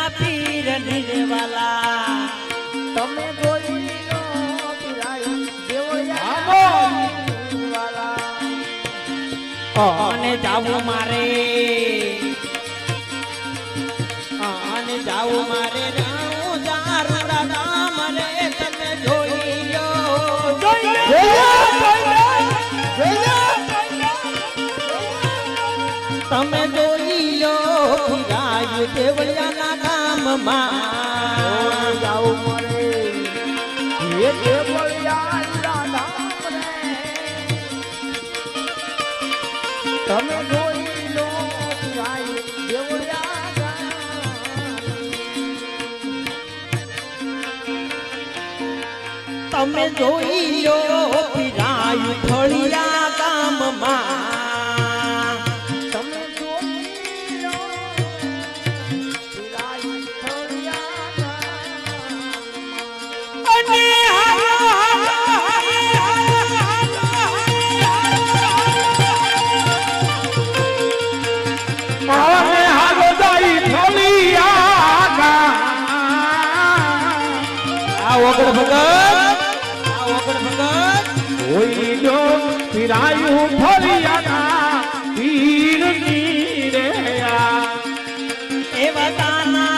ના પીર નિર્વાલા તમે જોઈ લો પીરાયું દેવળિયા અને જાવું મારે અને જાવું મારે રાણું જારુડા ગામ રે તમે જોઈ લો તમે જોઈ લો પીરાયું દેવળિયાના ગામમાં જાવું મળે એ દેવળિયા ધામ રે તમે જોઈ લો પીરાયું દેવળિયા ધામ તમે જોઈ લો પીરાયું ફળિયા ગામમાં તમે જોઈ લો પીરાયું દેવળિયા ધામ અને ઓગણ ભગત પીરાયું ફળિયા